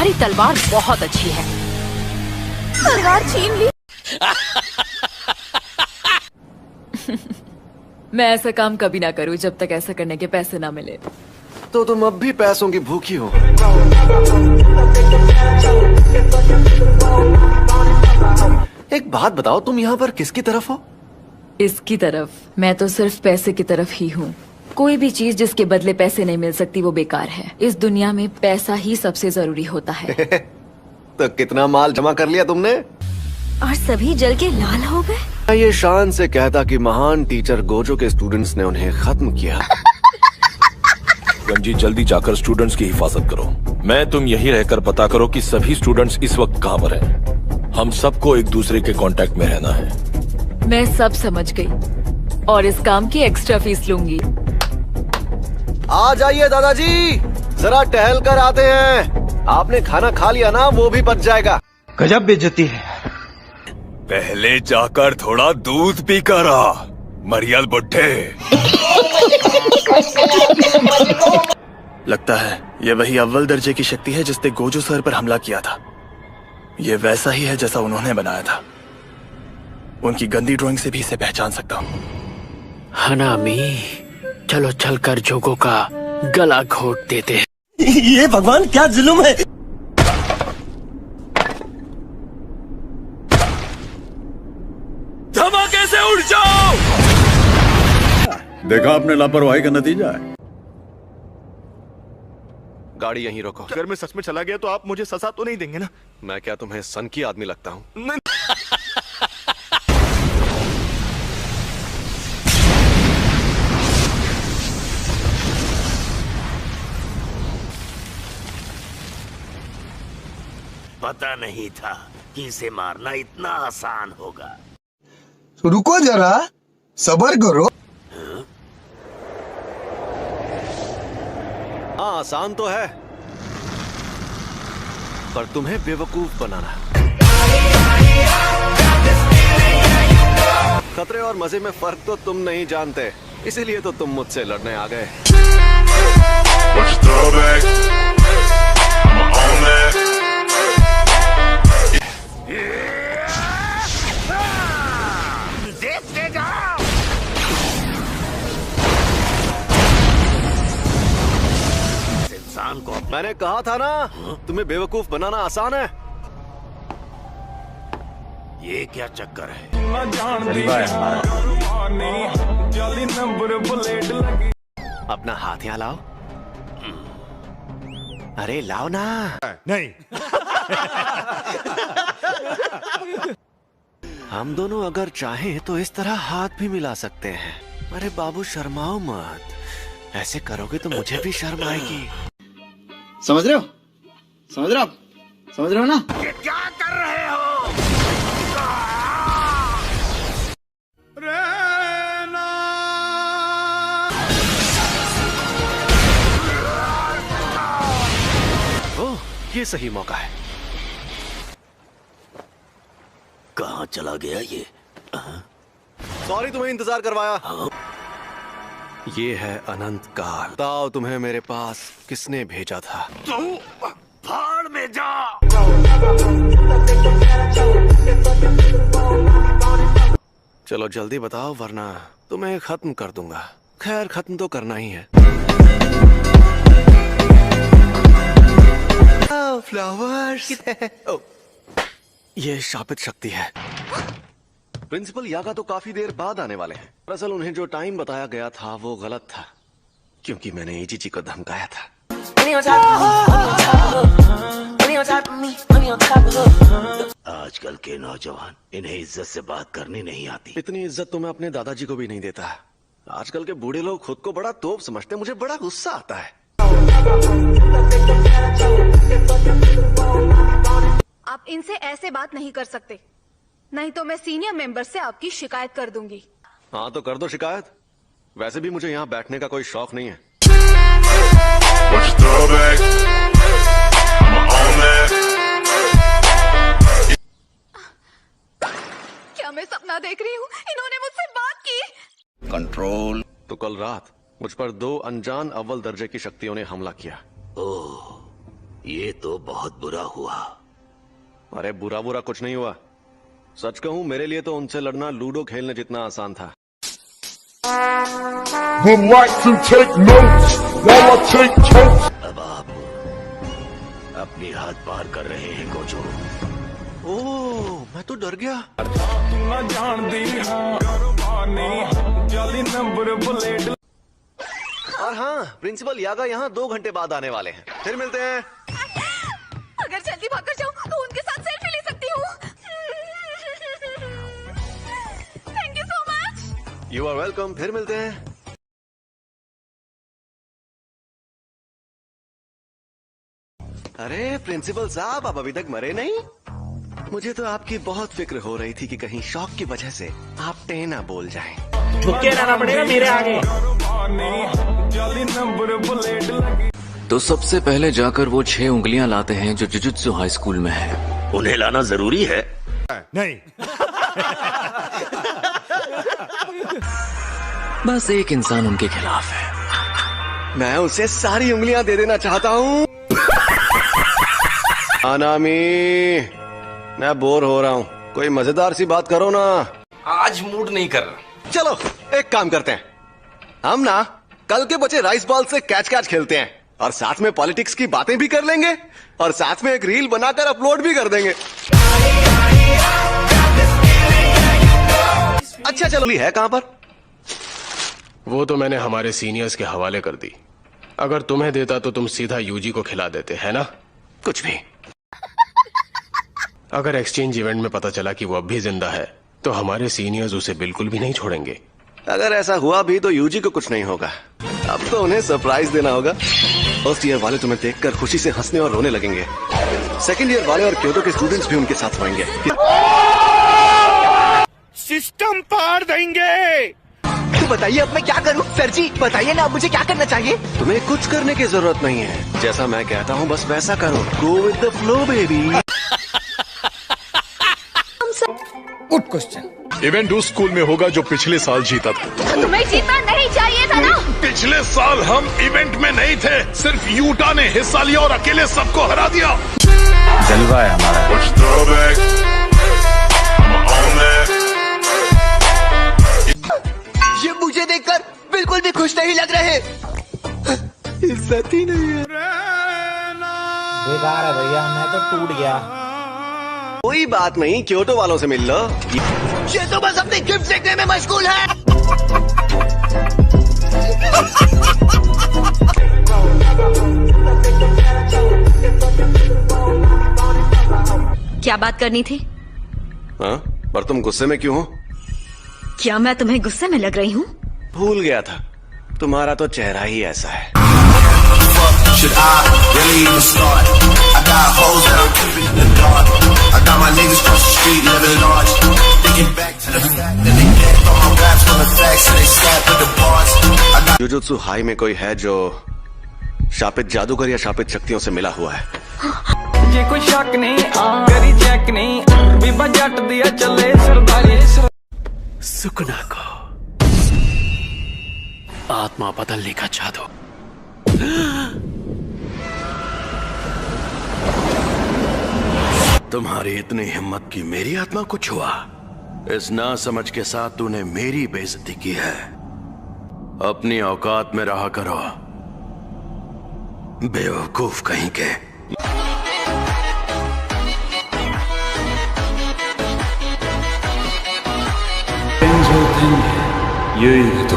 तुम्हारी तलवार बहुत अच्छी है। तलवार छीन ली। मैं ऐसा काम कभी ना करूं जब तक ऐसा करने के पैसे ना मिले। तो तुम अब भी पैसों की भूखी हो। एक बात बताओ, तुम यहाँ पर किसकी तरफ हो? इसकी तरफ। मैं तो सिर्फ पैसे की तरफ ही हूँ। कोई भी चीज जिसके बदले पैसे नहीं मिल सकती वो बेकार है। इस दुनिया में पैसा ही सबसे जरूरी होता है। तो कितना माल जमा कर लिया तुमने? और सभी जल के लाल हो गए। मैं ये शान से कहता कि महान टीचर गोजो के स्टूडेंट्स ने उन्हें खत्म किया। गंजी, जल्दी जाकर स्टूडेंट्स की हिफाजत करो। मैं तुम यही रहकर पता करो कि सभी स्टूडेंट्स इस वक्त कहाँ पर हैं। हम सबको एक दूसरे के कांटेक्ट में रहना है। मैं सब समझ गई और इस काम की एक्स्ट्रा फीस लूंगी। आ जाइए दादाजी, जरा टहल कर आते हैं। आपने खाना खा लिया ना, वो भी बच जाएगा। गजब बेइज्जती है। पहले जाकर थोड़ा दूध पी कर आ, मरियल बुड्ढे। लगता है ये वही अव्वल दर्जे की शक्ति है जिसने गोजो सर पर हमला किया था। ये वैसा ही है जैसा उन्होंने बनाया था। उनकी गंदी ड्राइंग से भी इसे पहचान सकता हूँ। हनामी, चलो चलकर जोगो का गला घोट देते हैं। ये भगवान क्या जुल्म है। धमाके से उड़ जाओ। देखा आपने लापरवाही का नतीजा है। गाड़ी यहीं रोको। अगर मैं सच में चला गया तो आप मुझे सजा तो नहीं देंगे ना? मैं क्या तुम्हें सन की आदमी लगता हूँ? पता नहीं था कि इसे मारना इतना आसान होगा। रुको जरा, सब्र करो। हाँ, आसान तो है, पर तुम्हें बेवकूफ बनाना। खतरे और मजे में फर्क तो तुम नहीं जानते, इसीलिए तो तुम मुझसे लड़ने आ गए। देखते जाओ। इंसान को मैंने कहा था ना, तुम्हें बेवकूफ बनाना आसान है। ये क्या चक्कर है? अपना हाथ यहाँ लाओ। अरे लाओ ना। नहीं। हम दोनों अगर चाहें तो इस तरह हाथ भी मिला सकते हैं। अरे बाबू, शर्माओ मत। ऐसे करोगे तो मुझे भी शर्म आएगी। समझ रहे हो? समझ रहे हो आप? समझ रहे हो ना? ये क्या कर रहे हो? ओह, ये सही मौका है। कहाँ चला गया ये? सॉरी तुम्हें इंतजार करवाया। ये है अनंत काल। बताओ तुम्हें मेरे पास किसने भेजा था? तू भाड़ में जा। चलो जल्दी बताओ, वरना तुम्हें खत्म कर दूंगा। खैर, खत्म तो करना ही है। फ्लावर्स। ये शापित शक्ति है। प्रिंसिपल यागा तो काफी देर बाद आने वाले हैं। दरअसल उन्हें जो टाइम बताया गया था वो गलत था, क्योंकि मैंने एजीजी को धमकाया था। आजकल के नौजवान, इन्हें इज्जत से बात करनी नहीं आती। इतनी इज्जत तो मैं अपने दादाजी को भी नहीं देता। आजकल के बूढ़े लोग खुद को बड़ा तोप समझते, मुझे बड़ा गुस्सा आता है। आप इनसे ऐसे बात नहीं कर सकते, नहीं तो मैं सीनियर मेंबर से आपकी शिकायत कर दूंगी। हाँ तो कर दो शिकायत। वैसे भी मुझे यहाँ बैठने का कोई शौक नहीं है। क्या मैं सपना देख रही हूँ? इन्होंने मुझसे बात की। कंट्रोल। तो कल रात मुझ पर 2 अनजान अव्वल दर्जे की शक्तियों ने हमला किया। ओह, ये तो बहुत बुरा हुआ। अरे बुरा बुरा कुछ नहीं हुआ। सच कहूं मेरे लिए तो उनसे लड़ना लूडो खेलने जितना आसान था। अब आप अपनी हाथ पार कर रहे हैं गोजो। ओह, मैं तो डर गया। और हाँ, प्रिंसिपल यागा यहाँ 2 घंटे बाद आने वाले हैं। फिर मिलते हैं। अगर जल्दी भाग जाऊं तो उनके साथ सेल्फी ले सकती हूँ। Thank you so much. You are welcome. फिर मिलते हैं। अरे प्रिंसिपल साहब, आप अभी तक मरे नहीं? मुझे तो आपकी बहुत फिक्र हो रही थी कि कहीं शौक की वजह से आप टेना बोल जाएं। झुके रहना पड़ेगा मेरे आगे। तो सबसे पहले जाकर वो 6 उंगलियां लाते हैं जो जुजुत्सु हाई स्कूल में है। उन्हें लाना जरूरी है? नहीं। बस एक इंसान उनके खिलाफ है। मैं उसे सारी उंगलियां दे देना चाहता हूँ। अनामी, मैं बोर हो रहा हूँ। कोई मजेदार सी बात करो ना। आज मूड नहीं कर रहा। चलो एक काम करते हैं, हम ना कल के बचे राइस बॉल से कैच कैच खेलते हैं और साथ में पॉलिटिक्स की बातें भी कर लेंगे और साथ में एक रील बनाकर अपलोड भी कर देंगे। अच्छा चलो, है कहां पर? वो तो मैंने हमारे सीनियर्स के हवाले कर दी। अगर तुम्हें देता तो तुम सीधा यूजी को खिला देते, है ना? कुछ भी। अगर एक्सचेंज इवेंट में पता चला कि वो अब भी जिंदा है तो हमारे सीनियर्स उसे बिल्कुल भी नहीं छोड़ेंगे। अगर ऐसा हुआ भी तो यूजी को कुछ नहीं होगा। अब तो उन्हें सरप्राइज देना होगा। फर्स्ट ईयर वाले तुम्हें देखकर खुशी से हंसने और रोने लगेंगे। सेकंड ईयर वाले और क्योटो के स्टूडेंट्स भी उनके साथ होंगे। सिस्टम पार देंगे। तो बताइए अब मैं क्या करूं? सर जी बताइए ना, अब मुझे क्या करना चाहिए? तुम्हें कुछ करने की जरूरत नहीं है। जैसा मैं कहता हूँ बस वैसा करो। Go with the flow baby. Good question. Event उस स्कूल में होगा जो पिछले साल जीता था। तुम्हें जीतना नहीं चाहिए था ना? पिछले साल हम इवेंट में नहीं थे, सिर्फ यूटा ने हिस्सा लिया और अकेले सबको हरा दिया। जलवा है हमारा। ये मुझे देखकर बिल्कुल भी खुश नहीं लग रहे। इज्जत ही नहीं है। बेकार है भैया, मैं तो टूट गया। कोई बात नहीं, क्योटो वालों से मिल लो। ये तो बस अपनी गिफ्ट देखने में मशगूल है। क्या बात करनी थी? हाँ, पर तुम गुस्से में क्यों हो? क्या मैं तुम्हें गुस्से में लग रही हूँ? भूल गया था, तुम्हारा तो चेहरा ही ऐसा है। जुजुत्सु हाई में कोई है जो शापित जादूगर या शापित शक्तियों से मिला हुआ है? ये कोई शक नहीं, करी चेक नहीं, बीबा जट दिया चले सरदारी। सुकना को आत्मा बदलने का जादू। तुम्हारी इतनी हिम्मत की मेरी आत्मा को छुआ। इस नासमझ के साथ तूने मेरी बेइज्जती की है। अपनी औकात में रहा करो, बेवकूफ कहीं के। ये तो